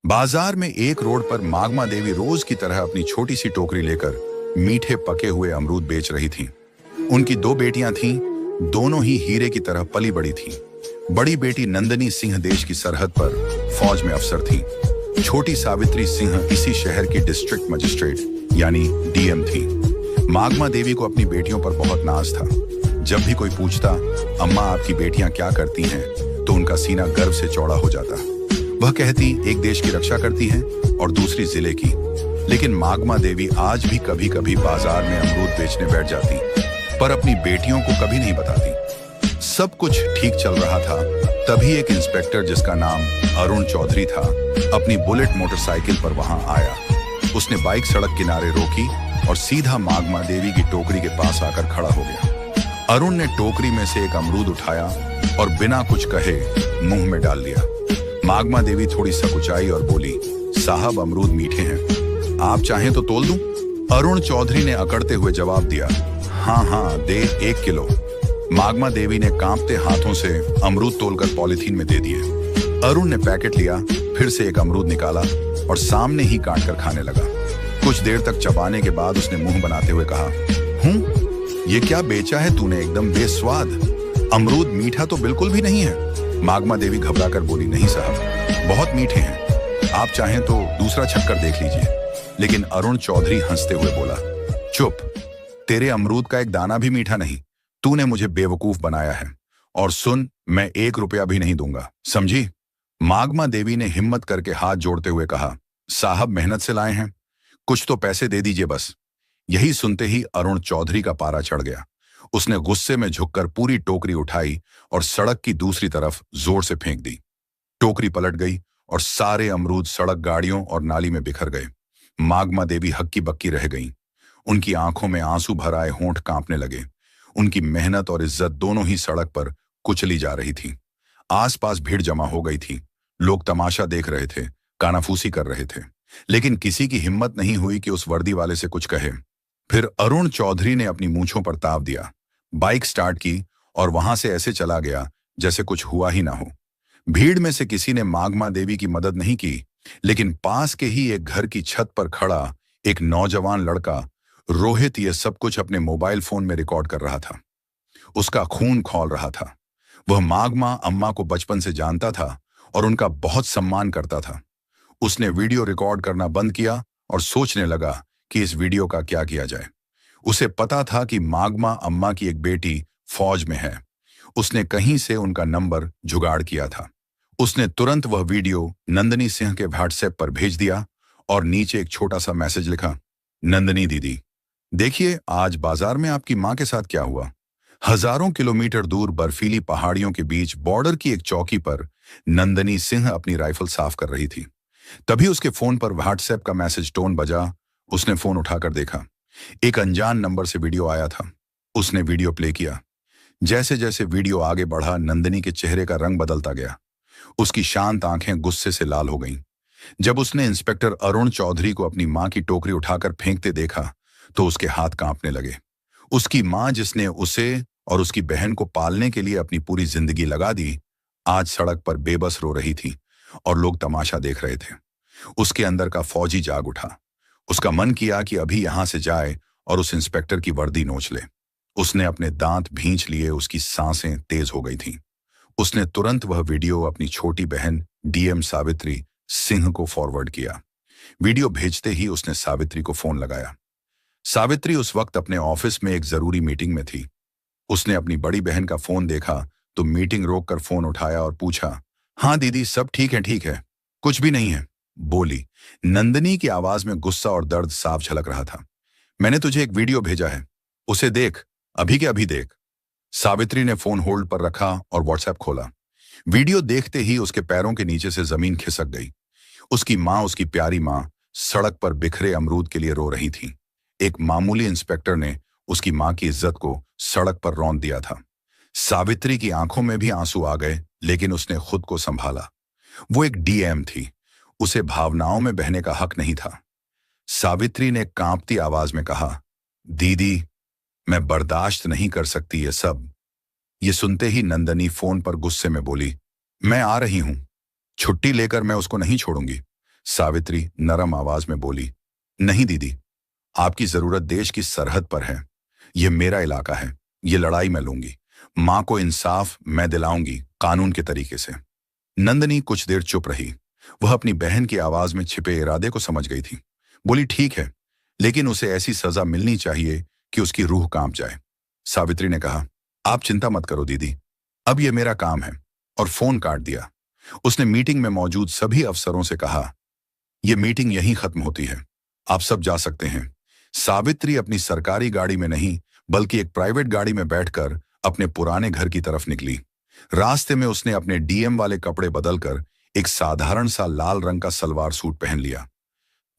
बाजार में एक रोड पर मागमा देवी रोज की तरह अपनी छोटी सी टोकरी लेकर मीठे पके हुए अमरूद बेच रही थीं। उनकी दो बेटियां थीं, दोनों ही हीरे की तरह पली बड़ी थीं। बड़ी बेटी नंदनी सिंह देश की सरहद पर फौज में अफसर थी। छोटी सावित्री सिंह इसी शहर की डिस्ट्रिक्ट मजिस्ट्रेट यानी डीएम थी। मागमा देवी को अपनी बेटियों पर बहुत नाज था। जब भी कोई पूछता, अम्मा आपकी बेटियां क्या करती हैं, तो उनका सीना गर्व से चौड़ा हो जाता। वह कहती, एक देश की रक्षा करती हैं और दूसरी जिले की। लेकिन मागमा देवी आज भी कभी कभी बाजार में अमरूद बेचने बैठ जाती, पर अपनी बेटियों को कभी नहीं बताती। सब कुछ ठीक चल रहा था, तभी एक इंस्पेक्टर जिसका नाम अरुण चौधरी था, अपनी बुलेट मोटरसाइकिल पर वहां आया। उसने बाइक सड़क किनारे रोकी और सीधा मागमा देवी की टोकरी के पास आकर खड़ा हो गया। अरुण ने टोकरी में से एक अमरूद उठाया और बिना कुछ कहे मुंह में डाल दिया। मागमा देवी थोड़ी सकुचाई और बोली, साहब अमरूद मीठे हैं, आप चाहें तो तोल दूं? अरुण चौधरी ने अकड़ते हुए जवाब दिया, हाँ हाँ दे 1 किलो। मागमा देवी ने कांपते हाथों से अमरूद तोलकर पॉलिथीन में दे दिए। अरुण ने पैकेट लिया, फिर से एक अमरूद निकाला और सामने ही काट कर खाने लगा। कुछ देर तक चबाने के बाद उसने मुंह बनाते हुए कहा, ये क्या बेचा है तूने, एकदम बेस्वाद। अमरूद मीठा तो बिल्कुल भी नहीं है। मागमा देवी घबराकर बोली, नहीं साहब, बहुत मीठे हैं, आप चाहें तो दूसरा छक्कर देख लीजिए। लेकिन अरुण चौधरी हंसते हुए बोला, चुप, तेरे अमरूद का एक दाना भी मीठा नहीं, तूने मुझे बेवकूफ बनाया है। और सुन, मैं 1 रुपया भी नहीं दूंगा, समझी? मागमा देवी ने हिम्मत करके हाथ जोड़ते हुए कहा, साहब मेहनत से लाए हैं, कुछ तो पैसे दे दीजिए बस। यही सुनते ही अरुण चौधरी का पारा चढ़ गया। उसने गुस्से में झुककर पूरी टोकरी उठाई और सड़क की दूसरी तरफ जोर से फेंक दी। टोकरी पलट गई और सारे अमरूद सड़क, गाड़ियों और नाली में बिखर गए। मागमा देवी हक्की बक्की रह गईं। उनकी आंखों में आंसू भर आए, होंठ कांपने लगे। उनकी मेहनत और इज्जत दोनों ही सड़क पर कुचली जा रही थी। आसपास भीड़ जमा हो गई थी। लोग तमाशा देख रहे थे, कानाफूसी कर रहे थे, लेकिन किसी की हिम्मत नहीं हुई कि उस वर्दी वाले से कुछ कहे। फिर अरुण चौधरी ने अपनी मूंछों पर ताव दिया, बाइक स्टार्ट की और वहां से ऐसे चला गया जैसे कुछ हुआ ही ना हो। भीड़ में से किसी ने मागमा देवी की मदद नहीं की, लेकिन पास के ही एक घर की छत पर खड़ा एक नौजवान लड़का रोहित ये सब कुछ अपने मोबाइल फोन में रिकॉर्ड कर रहा था। उसका खून खौल रहा था। वह मागमा अम्मा को बचपन से जानता था और उनका बहुत सम्मान करता था। उसने वीडियो रिकॉर्ड करना बंद किया और सोचने लगा कि इस वीडियो का क्या किया जाए। उसे पता था कि मागमा अम्मा की एक बेटी फौज में है। उसने कहीं से उनका नंबर जुगाड़ किया था। उसने तुरंत वह वीडियो नंदनी सिंह के व्हाट्सएप पर भेज दिया और नीचे एक छोटा सा मैसेज लिखा, नंदनी दीदी, देखिए आज बाजार में आपकी मां के साथ क्या हुआ। हजारों किलोमीटर दूर बर्फीली पहाड़ियों के बीच बॉर्डर की एक चौकी पर नंदनी सिंह अपनी राइफल साफ कर रही थी। तभी उसके फोन पर व्हाट्सएप का मैसेज टोन बजा। उसने फोन उठाकर देखा, एक अनजान नंबर से वीडियो आया था। उसने वीडियो प्ले किया। जैसे जैसे वीडियो आगे बढ़ा, नंदनी के चेहरे का रंग बदलता गया। उसकी शांत आंखें गुस्से से लाल हो गईं। जब उसने इंस्पेक्टर अरुण चौधरी को अपनी मां की टोकरी उठाकर फेंकते देखा, तो उसके हाथ कांपने लगे। उसकी मां, जिसने उसे और उसकी बहन को पालने के लिए अपनी पूरी जिंदगी लगा दी, आज सड़क पर बेबस रो रही थी और लोग तमाशा देख रहे थे। उसके अंदर का फौजी जाग उठा। उसका मन किया कि अभी यहां से जाए और उस इंस्पेक्टर की वर्दी नोच ले। उसने अपने दांत भींच लिए, उसकी सांसें तेज हो गई थीं। उसने तुरंत वह वीडियो अपनी छोटी बहन डीएम सावित्री सिंह को फॉरवर्ड किया। वीडियो भेजते ही उसने सावित्री को फोन लगाया। सावित्री उस वक्त अपने ऑफिस में एक जरूरी मीटिंग में थी। उसने अपनी बड़ी बहन का फोन देखा तो मीटिंग रोककर फोन उठाया और पूछा, हाँ दीदी, सब ठीक है, कुछ भी नहीं है, बोली। नंदनी की आवाज में गुस्सा और दर्द साफ झलक रहा था। मैंने तुझे एक वीडियो भेजा है, उसे देख, अभी के अभी देख। सावित्री ने फोन होल्ड पर रखा और व्हाट्सएप खोला। वीडियो देखते ही उसके पैरों के नीचे से जमीन खिसक गई। उसकी मां, उसकी प्यारी मां, सड़क पर बिखरे अमरूद के लिए रो रही थी। एक मामूली इंस्पेक्टर ने उसकी मां की इज्जत को सड़क पर रौंद दिया था। सावित्री की आंखों में भी आंसू आ गए, लेकिन उसने खुद को संभाला। वो एक डीएम थी, उसे भावनाओं में बहने का हक नहीं था। सावित्री ने कांपती आवाज में कहा, दीदी, मैं बर्दाश्त नहीं कर सकती ये सब। ये सुनते ही नंदनी फोन पर गुस्से में बोली, मैं आ रही हूं, छुट्टी लेकर मैं उसको नहीं छोड़ूंगी। सावित्री नरम आवाज में बोली, नहीं दीदी, आपकी जरूरत देश की सरहद पर है। यह मेरा इलाका है, ये लड़ाई मैं लूंगी। मां को इंसाफ मैं दिलाऊंगी, कानून के तरीके से। नंदनी कुछ देर चुप रही। वह अपनी बहन की आवाज में छिपे इरादे को समझ गई थी। बोली, ठीक है, लेकिन उसे ऐसी सजा मिलनी चाहिए कि उसकी रूह कांप जाए। सावित्री ने कहा, आप चिंता मत करो दीदी, अब यह मेरा काम है, और फोन काट दिया। उसने मीटिंग में मौजूद सभी अफसरों से कहा, यह मीटिंग यहीं खत्म होती है, आप सब जा सकते हैं। सावित्री अपनी सरकारी गाड़ी में नहीं बल्कि एक प्राइवेट गाड़ी में बैठकर अपने पुराने घर की तरफ निकली। रास्ते में उसने अपने डीएम वाले कपड़े बदलकर एक साधारण सा लाल रंग का सलवार सूट पहन लिया।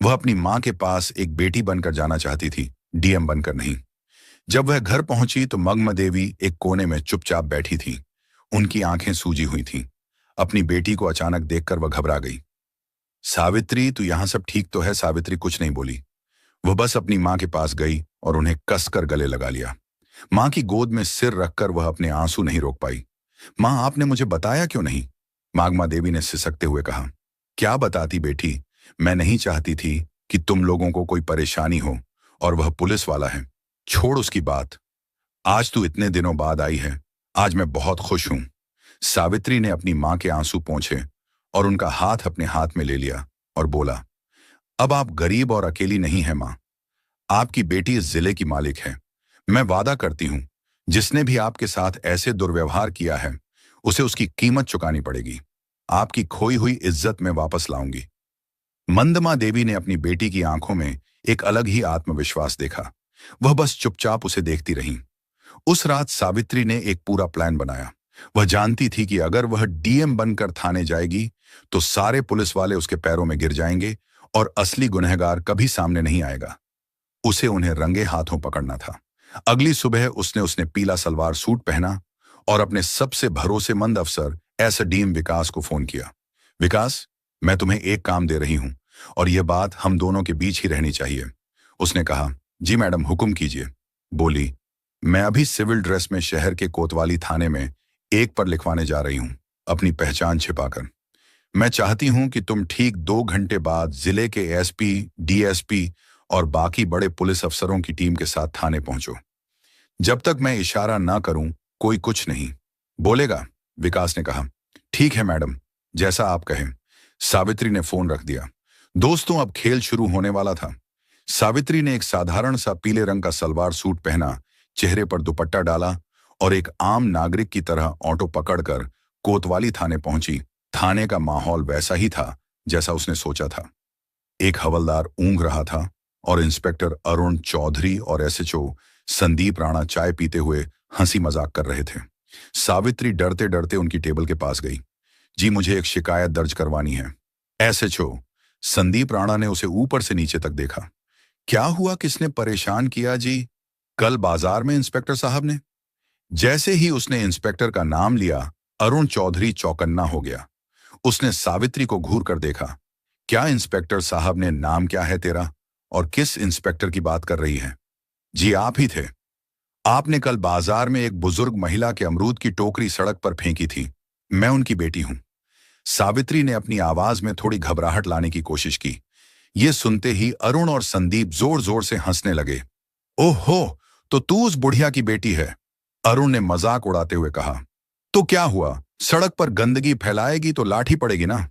वह अपनी मां के पास एक बेटी बनकर जाना चाहती थी, डीएम बनकर नहीं। जब वह घर पहुंची तो मग्न देवी एक कोने में चुपचाप बैठी थी। उनकी आंखें सूजी हुई थीं। अपनी बेटी को अचानक देखकर वह घबरा गई। सावित्री, तू यहां सब ठीक तो है? सावित्री कुछ नहीं बोली। वह बस अपनी मां के पास गई और उन्हें कसकर गले लगा लिया। मां की गोद में सिर रखकर वह अपने आंसू नहीं रोक पाई। मां, आपने मुझे बताया क्यों नहीं? मागमा देवी ने सिसकते हुए कहा, क्या बताती बेटी, मैं नहीं चाहती थी कि तुम लोगों को कोई परेशानी हो, और वह पुलिस वाला है। छोड़ उसकी बात। आज तू इतने दिनों बाद आई है, आज मैं बहुत खुश हूं। सावित्री ने अपनी मां के आंसू पोंछे और उनका हाथ अपने हाथ में ले लिया और बोला, अब आप गरीब और अकेली नहीं है मां। आपकी बेटी इस जिले की मालिक है। मैं वादा करती हूं, जिसने भी आपके साथ ऐसे दुर्व्यवहार किया है उसे उसकी कीमत चुकानी पड़ेगी। आपकी खोई हुई इज्जत में वापस लाऊंगी। मंदमा देवी ने अपनी बेटी की आंखों में एक अलग ही आत्मविश्वास देखा। वह बस चुपचाप उसे देखती रही। उस रात सावित्री ने एक पूरा प्लान बनाया। वह जानती थी कि अगर वह डीएम बनकर थाने जाएगी तो सारे पुलिस वाले उसके पैरों में गिर जाएंगे और असली गुनहगार कभी सामने नहीं आएगा। उसे उन्हें रंगे हाथों पकड़ना था। अगली सुबह उसने पीला सलवार सूट पहना और अपने सबसे भरोसेमंद अफसर एसडीएम विकास को फोन किया। विकास, मैं तुम्हें एक काम दे रही हूं और यह बात हम दोनों के बीच ही रहनी चाहिए। उसने कहा, जी मैडम, हुक्म कीजिए। बोली, मैं अभी सिविल ड्रेस में शहर के कोतवाली थाने में एक पर लिखवाने जा रही हूं, अपनी पहचान छिपाकर। मैं चाहती हूं कि तुम ठीक 2 घंटे बाद जिले के एसपी, डीएसपी और बाकी बड़े पुलिस अफसरों की टीम के साथ थाने पहुंचो। जब तक मैं इशारा ना करूं कोई कुछ नहीं बोलेगा। विकास ने कहा, ठीक है मैडम, जैसा आप कहें। सावित्री ने फोन रख दिया। दोस्तों, अब खेल शुरू होने वाला था। सावित्री ने एक साधारण सा पीले रंग का सलवार सूट पहना, चेहरे पर दुपट्टा डाला और एक आम नागरिक की तरह ऑटो पकड़कर कोतवाली थाने पहुंची। थाने का माहौल वैसा ही था जैसा उसने सोचा था। एक हवलदार ऊँघ रहा था और इंस्पेक्टर अरुण चौधरी और एसएचओ संदीप राणा चाय पीते हुए हंसी मजाक कर रहे थे। सावित्री डरते डरते उनकी टेबल के पास गई। जी, मुझे एक शिकायत दर्ज करवानी है। एसएचओ संदीप राणा ने उसे ऊपर से नीचे तक देखा। क्या हुआ, किसने परेशान किया जी? कल बाजार में इंस्पेक्टर साहब ने। जैसे ही उसने इंस्पेक्टर का नाम लिया, अरुण चौधरी चौकन्ना हो गया। उसने सावित्री को घूर कर देखा। क्या इंस्पेक्टर साहब ने? नाम क्या है तेरा और किस इंस्पेक्टर की बात कर रही है? जी, आप ही थे। आपने कल बाजार में एक बुजुर्ग महिला के अमरूद की टोकरी सड़क पर फेंकी थी। मैं उनकी बेटी हूं। सावित्री ने अपनी आवाज में थोड़ी घबराहट लाने की कोशिश की। यह सुनते ही अरुण और संदीप जोर जोर से हंसने लगे। ओहो, तो तू उस बुढ़िया की बेटी है? अरुण ने मजाक उड़ाते हुए कहा। तो क्या हुआ, सड़क पर गंदगी फैलाएगी तो लाठी पड़ेगी ना।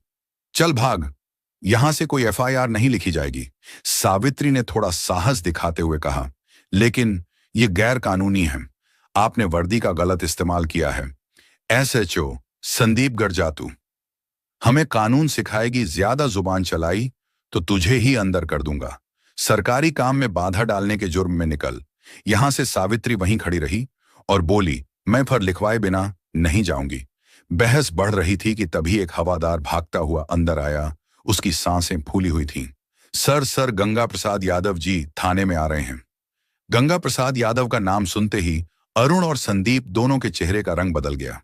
चल भाग, यहां से कोई एफआईआर नहीं लिखी जाएगी। सावित्री ने थोड़ा साहस दिखाते हुए कहा, लेकिन यह गैर कानूनी है। आपने वर्दी का गलत इस्तेमाल किया है। एसएचओ संदीप गरजातू, हमें कानून सिखाएगी, ज्यादा जुबान चलाई तो तुझे ही अंदर कर दूंगा। सरकारी काम में बाधा डालने के जुर्म में निकल। यहां से सावित्री वहीं खड़ी रही और बोली, मैं फर लिखवाए बिना नहीं जाऊंगी। बहस बढ़ रही थी कि तभी एक हवादार भागता हुआ अंदर आया। उसकी सांसें फूली हुई थीं। सर गंगा प्रसाद यादव जी थाने में आ रहे हैं। गंगा प्रसाद यादव का नाम सुनते ही अरुण और संदीप दोनों के चेहरे का रंग बदल गया।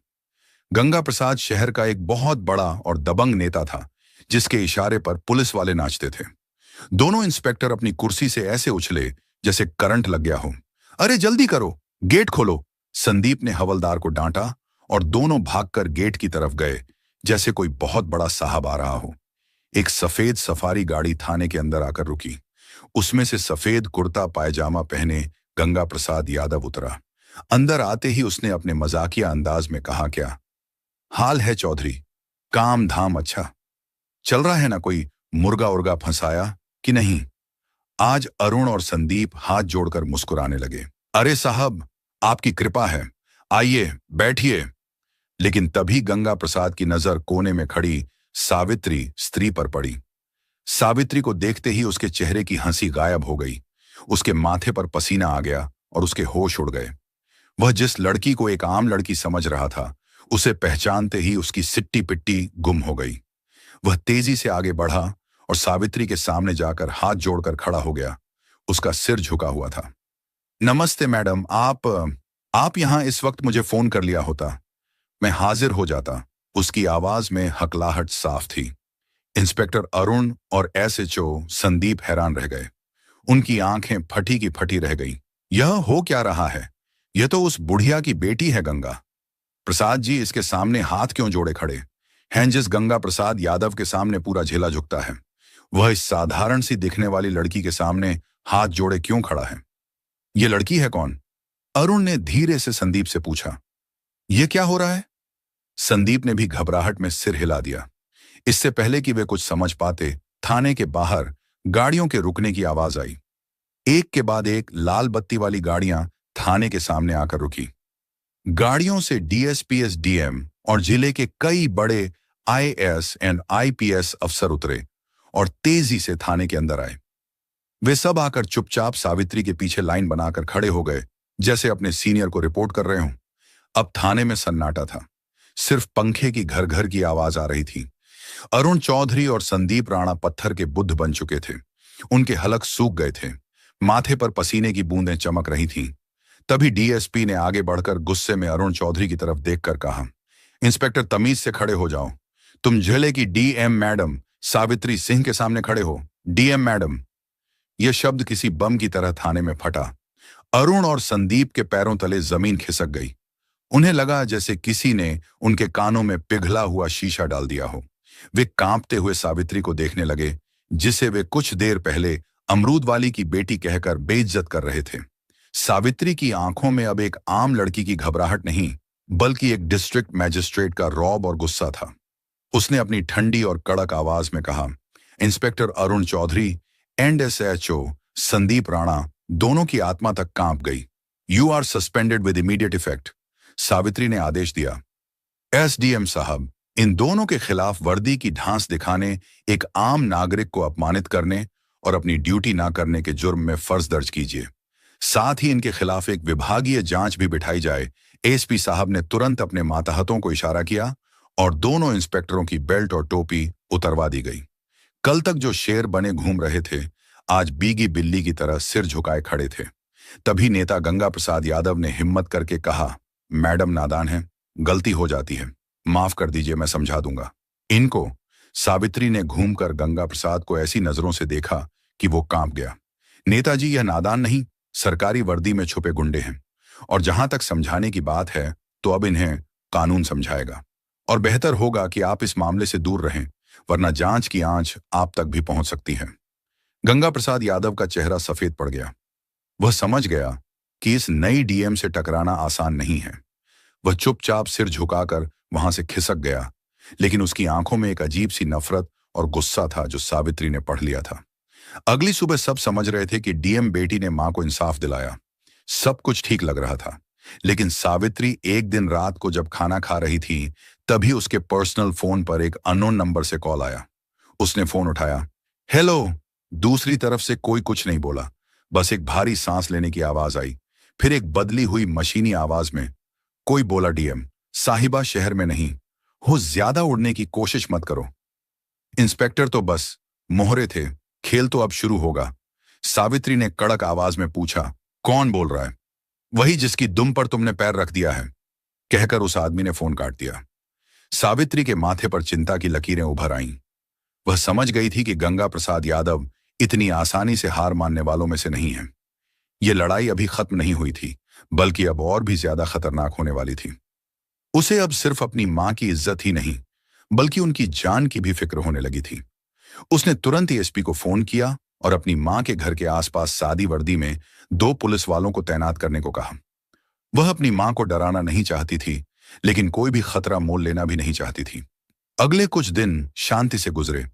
गंगा प्रसाद शहर का एक बहुत बड़ा और दबंग नेता था, जिसके इशारे पर पुलिस वाले नाचते थे। दोनों इंस्पेक्टर अपनी कुर्सी से ऐसे उछले जैसे करंट लग गया हो। अरे जल्दी करो, गेट खोलो, संदीप ने हवलदार को डांटा और दोनों भागकर गेट की तरफ गए, जैसे कोई बहुत बड़ा साहब आ रहा हो। एक सफेद सफारी गाड़ी थाने के अंदर आकर रुकी। उसमें से सफेद कुर्ता पायजामा पहने गंगा प्रसाद यादव उतरा। अंदर आते ही उसने अपने मजाकिया अंदाज में कहा, क्या हाल है चौधरी? काम धाम अच्छा चल रहा है ना? कोई मुर्गा उर्गा फंसाया कि नहीं? आज अरुण और संदीप हाथ जोड़कर मुस्कुराने लगे। अरे साहब, आपकी कृपा है, आइए बैठिए। लेकिन तभी गंगा प्रसाद की नजर कोने में खड़ी सावित्री स्त्री पर पड़ी। सावित्री को देखते ही उसके चेहरे की हंसी गायब हो गई। उसके माथे पर पसीना आ गया और उसके होश उड़ गए। वह जिस लड़की को एक आम लड़की समझ रहा था, उसे पहचानते ही उसकी सिट्टी पिट्टी गुम हो गई। वह तेजी से आगे बढ़ा और सावित्री के सामने जाकर हाथ जोड़कर खड़ा हो गया। उसका सिर झुका हुआ था। नमस्ते मैडम, आप यहां इस वक्त मुझे फोन कर लिया होता, मैं हाजिर हो जाता। उसकी आवाज में हकलाहट साफ थी। इंस्पेक्टर अरुण और एसएचओ संदीप हैरान रह गए। उनकी आंखें फटी की फटी रह गईं। यह हो क्या रहा है? यह तो उस बुढ़िया की बेटी है गंगा प्रसाद जी। इसके सामने हाथ क्यों जोड़े खड़े हैं? जिस गंगा प्रसाद यादव के सामने पूरा झेला झुकता है, वह इस साधारण सी दिखने वाली लड़की के सामने हाथ जोड़े क्यों खड़ा है? यह लड़की है कौन? अरुण ने धीरे से संदीप से पूछा। यह क्या हो रहा है? संदीप ने भी घबराहट में सिर हिला दिया। इससे पहले कि वे कुछ समझ पाते, थाने के बाहर गाड़ियों के रुकने की आवाज आई। एक के बाद एक लाल बत्ती वाली गाड़ियां थाने के सामने आकर रुकी। गाड़ियों से डीएसपी, एसडीएम और जिले के कई बड़े आईएएस एंड आईपीएस अफसर उतरे और तेजी से थाने के अंदर आए। वे सब आकर चुपचाप सावित्री के पीछे लाइन बनाकर खड़े हो गए, जैसे अपने सीनियर को रिपोर्ट कर रहे हों। अब थाने में सन्नाटा था। सिर्फ पंखे की घर घर की आवाज आ रही थी। अरुण चौधरी और संदीप राणा पत्थर के बुद्ध बन चुके थे। उनके हलक सूख गए थे। माथे पर पसीने की बूंदें चमक रही थीं। तभी डीएसपी ने आगे बढ़कर गुस्से में अरुण चौधरी की तरफ देखकर कहा, इंस्पेक्टर तमीज से खड़े हो जाओ। तुम जिले की डीएम मैडम सावित्री सिंह के सामने खड़े हो। DM madam. यह शब्द किसी बम की तरह थाने में फटा। अरुण और संदीप के पैरों तले जमीन खिसक गई। उन्हें लगा जैसे किसी ने उनके कानों में पिघला हुआ शीशा डाल दिया हो। वे कांपते हुए सावित्री को देखने लगे, जिसे वे कुछ देर पहले अमरूद वाली की बेटी कहकर बेइज्जत कर रहे थे। सावित्री की आंखों में अब एक आम लड़की की घबराहट नहीं, बल्कि एक डिस्ट्रिक्ट मैजिस्ट्रेट का रौब और गुस्सा था। उसने अपनी ठंडी और कड़क आवाज में कहा, inspector Arun Chaudhary and SHO Sandeep Rana, दोनों की आत्मा तक कांप गई। You are suspended with immediate effect. Savitri ने आदेश दिया। एसडीएम साहब, इन दोनों के खिलाफ वर्दी की ढांस दिखाने, एक आम नागरिक को अपमानित करने और अपनी ड्यूटी ना करने के जुर्म में फर्ज दर्ज कीजिए। साथ ही इनके खिलाफ एक विभागीय जांच भी बिठाई जाए। एसपी साहब ने तुरंत अपने मातहतों को इशारा किया और दोनों इंस्पेक्टरों की बेल्ट और टोपी उतरवा दी गई। कल तक जो शेर बने घूम रहे थे, आज बीगी बिल्ली की तरह सिर झुकाए खड़े थे। तभी नेता गंगा प्रसाद यादव ने हिम्मत करके कहा, मैडम नादान है, गलती हो जाती है, माफ कर दीजिए, मैं समझा दूंगा इनको। सावित्री ने घूमकर गंगा प्रसाद को ऐसी नजरों से देखा कि वो कांप गया। नेताजी, यह नादान नहीं, सरकारी वर्दी में छुपे गुंडे हैं, और जहां तक समझाने की बात है तो अब इन्हें कानून समझाएगा। और बेहतर होगा कि आप इस मामले से दूर रहें, वरना जांच की आंच आप तक भी पहुंच सकती है। गंगा प्रसाद यादव का चेहरा सफेद पड़ गया। वह समझ गया कि इस नई डीएम से टकराना आसान नहीं है। वह चुपचाप सिर झुकाकर वहां से खिसक गया, लेकिन उसकी आंखों में एक अजीब सी नफरत और गुस्सा था जो सावित्री ने पढ़ लिया था। अगली सुबह सब समझ रहे थे कि डीएम बेटी ने मां को इंसाफ दिलाया। सब कुछ ठीक लग रहा था, लेकिन सावित्री एक दिन रात को जब खाना खा रही थी, तभी उसके पर्सनल फोन पर एक अननोन नंबर से कॉल आया। उसने फोन उठाया। हेलो। दूसरी तरफ से कोई कुछ नहीं बोला, बस एक भारी सांस लेने की आवाज आई। फिर एक बदली हुई मशीनी आवाज में कोई बोला, डीएम साहिबा शहर में नहीं हो, ज्यादा उड़ने की कोशिश मत करो। इंस्पेक्टर तो बस मोहरे थे, खेल तो अब शुरू होगा। सावित्री ने कड़क आवाज में पूछा, कौन बोल रहा है? वही जिसकी दुम पर तुमने पैर रख दिया है, कहकर उस आदमी ने फोन काट दिया। सावित्री के माथे पर चिंता की लकीरें उभर आईं। वह समझ गई थी कि गंगा प्रसाद यादव इतनी आसानी से हार मानने वालों में से नहीं है। यह लड़ाई अभी खत्म नहीं हुई थी, बल्कि अब और भी ज्यादा खतरनाक होने वाली थी। उसे अब सिर्फ अपनी मां की इज्जत ही नहीं, बल्कि उनकी जान की भी फिक्र होने लगी थी। उसने तुरंत ही एसपी को फोन किया और अपनी मां के घर के आसपास सादी वर्दी में 2 पुलिस वालों को तैनात करने को कहा। वह अपनी मां को डराना नहीं चाहती थी, लेकिन कोई भी खतरा मोल लेना भी नहीं चाहती थी। अगले कुछ दिन शांति से गुजरे।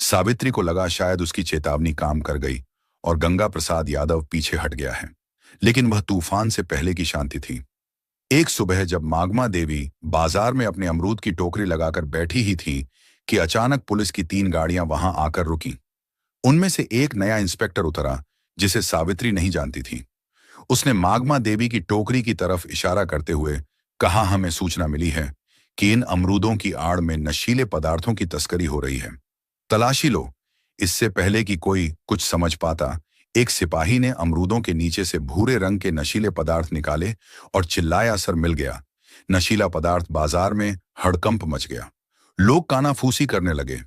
सावित्री को लगा शायद उसकी चेतावनी काम कर गई और गंगा प्रसाद यादव पीछे हट गया है, लेकिन वह तूफान से पहले की शांति थी। एक सुबह जब मागमा देवी बाजार में अपने अमरूद की टोकरी लगाकर बैठी ही थी कि अचानक पुलिस की 3 गाड़ियां वहां आकर रुकी। उनमें से एक नया इंस्पेक्टर उतरा, जिसे सावित्री नहीं जानती थी। उसने मागमा देवी की टोकरी की तरफ इशारा करते हुए कहा, हमें सूचना मिली है कि इन अमरूदों की आड़ में नशीले पदार्थों की तस्करी हो रही है। तलाशी लो। इससे पहले कि कोई कुछ समझ पाता, एक सिपाही ने अमरूदों के नीचे से भूरे रंग के नशीले पदार्थ निकाले और चिल्लाया, सर मिल गया। नशीला पदार्थ बाजार में हड़कंप मच गया। लोग कानाफूसी करने लगे।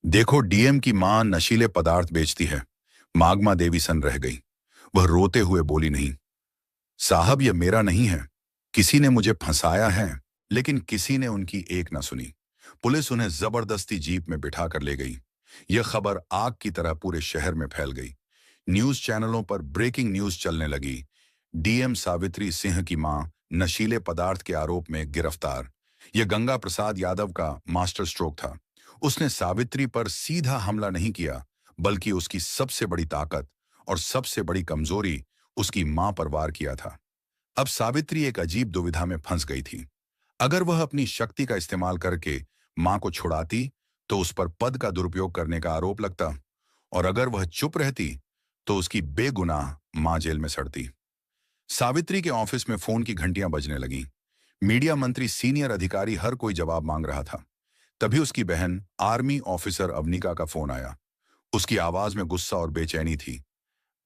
देखो, डीएम की मां नशीले पदार्थ बेचती है। मागमा देवी सन रह गई। वह रोते हुए बोली, नहीं साहब, यह मेरा नहीं है। किसी ने मुझे फंसाया है। लेकिन किसी ने उनकी एक न सुनी। पुलिस उन्हें जबरदस्ती जीप में बिठा कर ले गई। यह खबर आग की तरह पूरे शहर में फैल गई। न्यूज चैनलों पर ब्रेकिंग न्यूज चलने लगी। डीएम सावित्री सिंह की मां नशीले पदार्थ के आरोप में गिरफ्तार। यह गंगा प्रसाद यादव का मास्टर स्ट्रोक था। उसने सावित्री पर सीधा हमला नहीं किया, बल्कि उसकी सबसे बड़ी ताकत और सबसे बड़ी कमजोरी, उसकी मां पर वार किया था। अब सावित्री एक अजीब दुविधा में फंस गई थी। अगर वह अपनी शक्ति का इस्तेमाल करके मां को छुड़ाती तो उस पर पद का दुरुपयोग करने का आरोप लगता, और अगर वह चुप रहती तो उसकी बेगुनाह मां जेल में सड़ती। सावित्री के ऑफिस में फोन की घंटियां बजने लगीं। मीडिया मंत्री, सीनियर अधिकारी, हर कोई जवाब मांग रहा था। तभी उसकी बहन आर्मी ऑफिसर अवनिका का फोन आया। उसकी आवाज में गुस्सा और बेचैनी थी।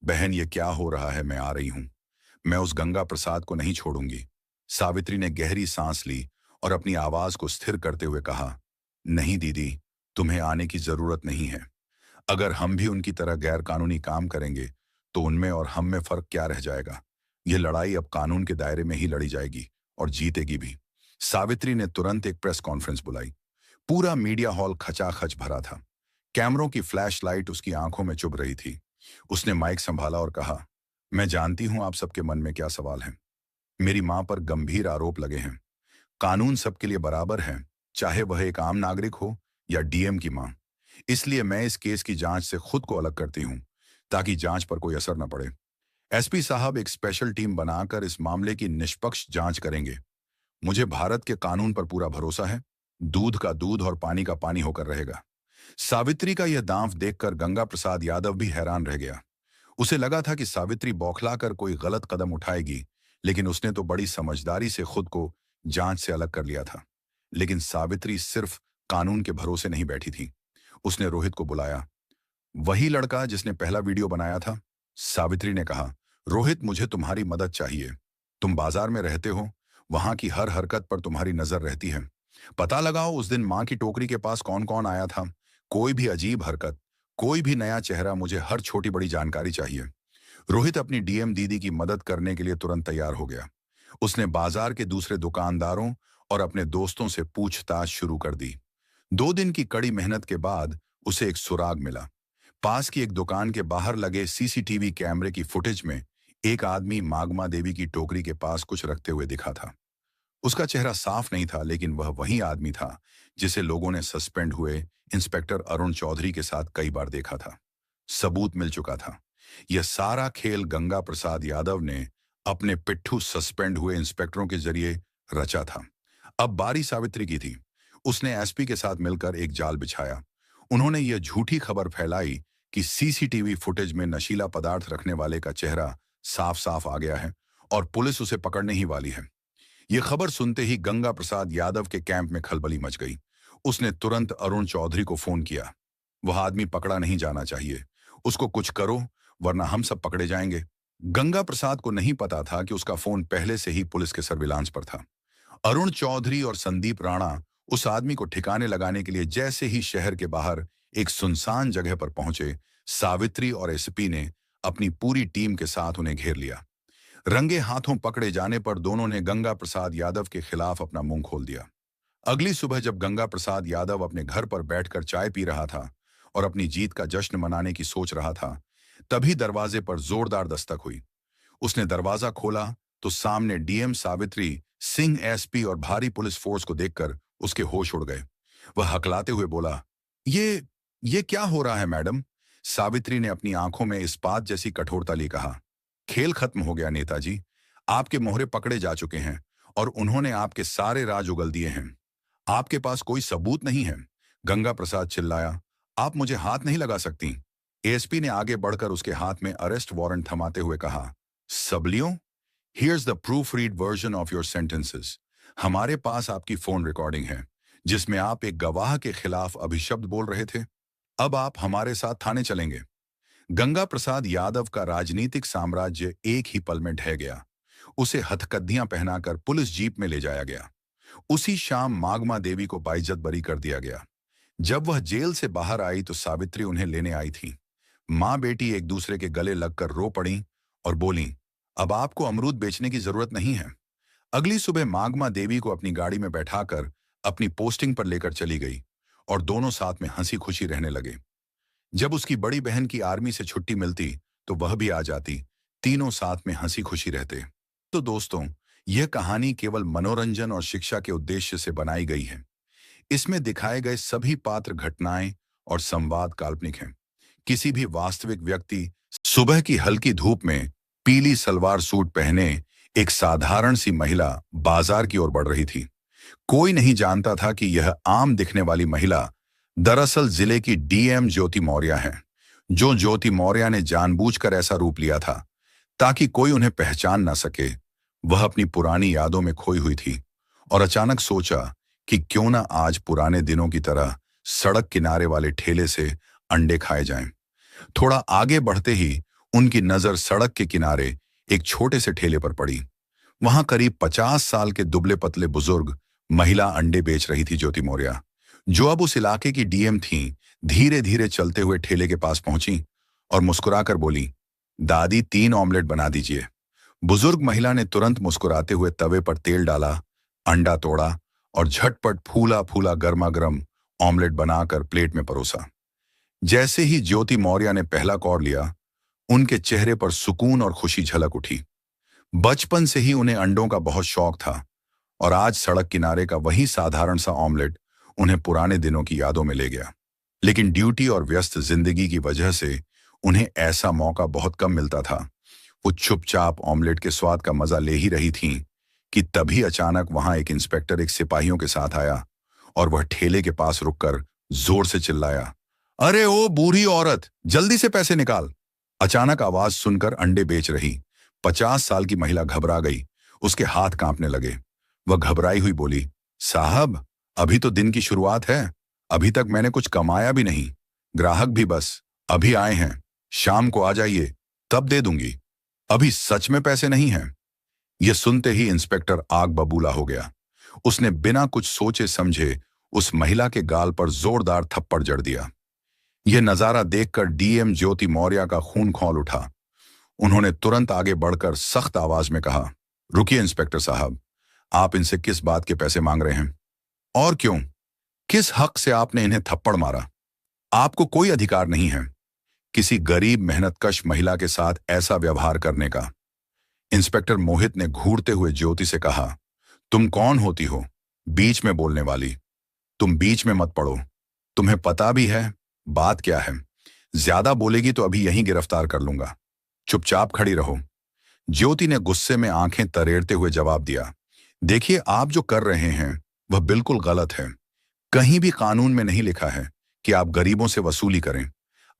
बहन, ये क्या हो रहा है? मैं आ रही हूं। मैं उस गंगा प्रसाद को नहीं छोड़ूंगी। सावित्री ने गहरी सांस ली और अपनी आवाज को स्थिर करते हुए कहा, नहीं दीदी, तुम्हें आने की जरूरत नहीं है। अगर हम भी उनकी तरह गैर कानूनी काम करेंगे तो उनमें और हम में फर्क क्या रह जाएगा? यह लड़ाई अब कानून के दायरे में ही लड़ी जाएगी और जीतेगी भी। सावित्री ने तुरंत एक प्रेस कॉन्फ्रेंस बुलाई। पूरा मीडिया हॉल खचाखच भरा था। कैमरों की फ्लैश लाइट उसकी आंखों में चुभ रही थी। उसने माइक संभाला और कहा, मैं जानती हूं आप सबके मन में क्या सवाल है। मेरी मां पर गंभीर आरोप लगे हैं। कानून सबके लिए बराबर है, चाहे वह एक आम नागरिक हो या डीएम की मां। इसलिए मैं इस केस की जांच से खुद को अलग करती हूं, ताकि जांच पर कोई असर न पड़े। एसपी साहब एक स्पेशल टीम बनाकर इस मामले की निष्पक्ष जांच करेंगे। मुझे भारत के कानून पर पूरा भरोसा है। दूध का दूध और पानी का पानी होकर रहेगा। सावित्री का यह दांव देखकर गंगा प्रसाद यादव भी हैरान रह गया। उसे लगा था कि सावित्री बौखलाकर कोई गलत कदम उठाएगी, लेकिन उसने तो बड़ी समझदारी से खुद को जांच से अलग कर लिया था। लेकिन सावित्री सिर्फ कानून के भरोसे नहीं बैठी थी। उसने रोहित को बुलाया। वही लड़का जिसने पहला वीडियो बनाया था? सावित्री ने कहा, रोहित, मुझे तुम्हारी मदद चाहिए। तुम बाजार में रहते हो, वहां की हर हरकत पर तुम्हारी नजर रहती है। पता लगाओ उस दिन मां की टोकरी के पास कौन कौन आया था। कोई भी अजीब हरकत, कोई भी नया चेहरा, मुझे हर छोटी बड़ी जानकारी चाहिए। रोहित अपनी डीएम दीदी की मदद करने के लिए तुरंत तैयार हो गया। उसने बाजार के दूसरे दुकानदारों और अपने दोस्तों से पूछताछ शुरू कर दी। 2 दिन की कड़ी मेहनत के बाद उसे एक सुराग मिला। पास की एक दुकान के बाहर लगे सीसीटीवी कैमरे की फुटेज में एक आदमी मागमा देवी की टोकरी के पास कुछ रखते हुए दिखा था। उसका चेहरा साफ नहीं था, लेकिन वह वही आदमी था जिसे लोगों ने सस्पेंड हुए इंस्पेक्टर अरुण चौधरी के साथ कई बार देखा था। सबूत मिल चुका था। यह सारा खेल गंगा प्रसाद यादव ने अपने पिट्ठू सस्पेंड हुए इंस्पेक्टरों के जरिए रचा था। अब बारी सावित्री की थी। उसने एसपी के साथ मिलकर एक जाल बिछाया। उन्होंने यह झूठी खबर फैलाई कि सीसीटीवी फुटेज में नशीला पदार्थ रखने वाले का चेहरा साफ साफ आ गया है और पुलिस उसे पकड़ने ही वाली है। यह खबर सुनते ही गंगा प्रसाद यादव के कैंप में खलबली मच गई। उसने तुरंत अरुण चौधरी को फोन किया। वह आदमी पकड़ा नहीं जाना चाहिए। उसको कुछ करो, वरना हम सब पकड़े जाएंगे। गंगा प्रसाद को नहीं पता था कि उसका फोन पहले से ही पुलिस के सर्विलांस पर था। अरुण चौधरी और संदीप राणा उस आदमी को ठिकाने लगाने के लिए जैसे ही शहर के बाहर एक सुनसान जगह पर पहुंचे, सावित्री और एसपी ने अपनी पूरी टीम के साथ उन्हें घेर लिया। रंगे हाथों पकड़े जाने पर दोनों ने गंगा प्रसाद यादव के खिलाफ अपना मुंह खोल दिया। अगली सुबह जब गंगा प्रसाद यादव अपने घर पर बैठकर चाय पी रहा था और अपनी जीत का जश्न मनाने की सोच रहा था, तभी दरवाजे पर जोरदार दस्तक हुई। उसने दरवाजा खोला तो सामने डीएम सावित्री सिंह एसपी और भारी पुलिस फोर्स को देखकर उसके होश उड़ गए। वह हकलाते हुए बोला, ये क्या हो रहा है मैडम? सावित्री ने अपनी आंखों में इस्पात जैसी कठोरता ली कहा, खेल खत्म हो गया नेताजी। आपके मोहरे पकड़े जा चुके हैं और उन्होंने आपके सारे राज उगल दिए हैं। आपके पास कोई सबूत नहीं है। गंगा प्रसाद चिल्लाया, आप मुझे हाथ नहीं लगा सकती। एएसपी ने आगे बढ़कर उसके हाथ में अरेस्ट वारंट थमाते हुए कहा, सबलियों, here's the proofread version of your sentences. हमारे पास आपकी फोन रिकॉर्डिंग है जिसमें आप एक गवाह के खिलाफ अभिशब्द बोल रहे थे। अब आप हमारे साथ थाने चलेंगे। गंगा प्रसाद यादव का राजनीतिक साम्राज्य एक ही पल में ढह गया। उसे हथकद्दियां पहनाकर पुलिस जीप में ले जाया गया। उसी शाम मागमा देवी को बाइज्जत बरी कर दिया गया। जब वह जेल से बाहर आई तो सावित्री उन्हें लेने आई थी। माँ बेटी एक दूसरे के गले लगकर रो पड़ी और बोली, अब आपको अमरूद बेचने की जरूरत नहीं है। अगली सुबह मागमा देवी को अपनी गाड़ी में बैठाकर अपनी पोस्टिंग पर लेकर चली गई और दोनों साथ में हंसी खुशी रहने लगे। जब उसकी बड़ी बहन की आर्मी से छुट्टी मिलती तो वह भी आ जाती। तीनों साथ में हंसी खुशी रहते। तो दोस्तों, यह कहानी केवल मनोरंजन और शिक्षा के उद्देश्य से बनाई गई है। इसमें दिखाए गए सभी पात्र, घटनाएं और संवाद काल्पनिक हैं। किसी भी वास्तविक व्यक्ति सुबह की हल्की धूप में पीली सलवार सूट पहने एक साधारण सी महिला बाजार की ओर बढ़ रही थी। कोई नहीं जानता था कि यह आम दिखने वाली महिला दरअसल जिले की डीएम ज्योति मौर्य है। जो ज्योति मौर्य ने जानबूझकर ऐसा रूप लिया था ताकि कोई उन्हें पहचान ना सके। वह अपनी पुरानी यादों में खोई हुई थी और अचानक सोचा कि क्यों ना आज पुराने दिनों की तरह सड़क किनारे वाले ठेले से अंडे खाए जाएं। थोड़ा आगे बढ़ते ही उनकी नजर सड़क के किनारे एक छोटे से ठेले पर पड़ी। वहां करीब 50 साल के दुबले पतले बुजुर्ग महिला अंडे बेच रही थी। ज्योति मौर्य, जो अब उस इलाके की डीएम थी, धीरे धीरे चलते हुए ठेले के पास पहुंची और मुस्कुराकर बोली, दादी 3 ऑमलेट बना दीजिए। बुजुर्ग महिला ने तुरंत मुस्कुराते हुए तवे पर तेल डाला, अंडा तोड़ा और झटपट फूला फूला गर्मा गर्म ऑमलेट बनाकर प्लेट में परोसा। जैसे ही ज्योति मौर्य ने पहला कौर लिया, उनके चेहरे पर सुकून और खुशी झलक उठी। बचपन से ही उन्हें अंडों का बहुत शौक था और आज सड़क किनारे का वही साधारण सा ऑमलेट उन्हें पुराने दिनों की यादों में ले गया। लेकिन ड्यूटी और व्यस्त जिंदगी की वजह से उन्हें ऐसा मौका बहुत कम मिलता था। वो चुपचाप ऑमलेट के स्वाद का मजा ले ही रही थीं कि तभी अचानक वहां एक इंस्पेक्टर एक सिपाहियों के साथ आया और वह ठेले के पास रुककर जोर से चिल्लाया, अरे ओ बूढ़ी औरत, जल्दी से पैसे निकाल। अचानक आवाज सुनकर अंडे बेच रही 50 साल की महिला घबरा गई। उसके हाथ कांपने लगे। वह घबराई हुई बोली, साहब, अभी तो दिन की शुरुआत है। अभी तक मैंने कुछ कमाया भी नहीं। ग्राहक भी बस अभी आए हैं। शाम को आ जाइए, तब दे दूंगी। अभी सच में पैसे नहीं हैं। यह सुनते ही इंस्पेक्टर आग बबूला हो गया। उसने बिना कुछ सोचे समझे उस महिला के गाल पर जोरदार थप्पड़ जड़ दिया। यह नजारा देखकर डीएम ज्योति मौर्य का खून खौल उठा। उन्होंने तुरंत आगे बढ़कर सख्त आवाज में कहा, रुकिए इंस्पेक्टर साहब, आप इनसे किस बात के पैसे मांग रहे हैं और क्यों? किस हक से आपने इन्हें थप्पड़ मारा? आपको कोई अधिकार नहीं है किसी गरीब मेहनतकश महिला के साथ ऐसा व्यवहार करने का। इंस्पेक्टर मोहित ने घूरते हुए ज्योति से कहा, तुम कौन होती हो बीच में बोलने वाली? तुम बीच में मत पड़ो। तुम्हें पता भी है बात क्या है। ज्यादा बोलेगी तो अभी यहीं गिरफ्तार कर लूंगा। चुपचाप खड़ी रहो। ज्योति ने गुस्से में आंखें तरेड़ते हुए जवाब दिया, देखिए, आप जो कर रहे हैं वह बिल्कुल गलत है। कहीं भी कानून में नहीं लिखा है कि आप गरीबों से वसूली करें।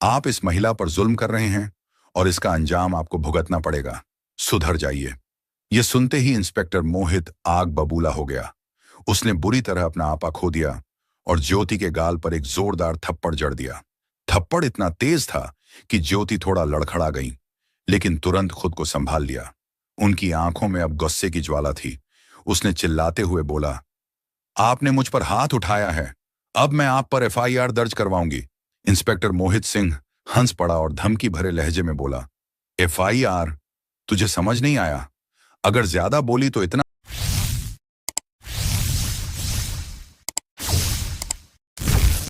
आप इस महिला पर जुल्म कर रहे हैं और इसका अंजाम आपको भुगतना पड़ेगा। सुधर जाइए। यह सुनते ही इंस्पेक्टर मोहित आग बबूला हो गया। उसने बुरी तरह अपना आपा खो दिया और ज्योति के गाल पर एक जोरदार थप्पड़ जड़ दिया। थप्पड़ इतना तेज था कि ज्योति थोड़ा लड़खड़ा गई, लेकिन तुरंत खुद को संभाल लिया। उनकी आंखों में अब गुस्से की ज्वाला थी। उसने चिल्लाते हुए बोला, आपने मुझ पर हाथ उठाया है, अब मैं आप पर एफआईआर दर्ज करवाऊंगी। इंस्पेक्टर मोहित सिंह हंस पड़ा और धमकी भरे लहजे में बोला, एफआईआर? तुझे समझ नहीं आया? अगर ज्यादा बोली तो इतना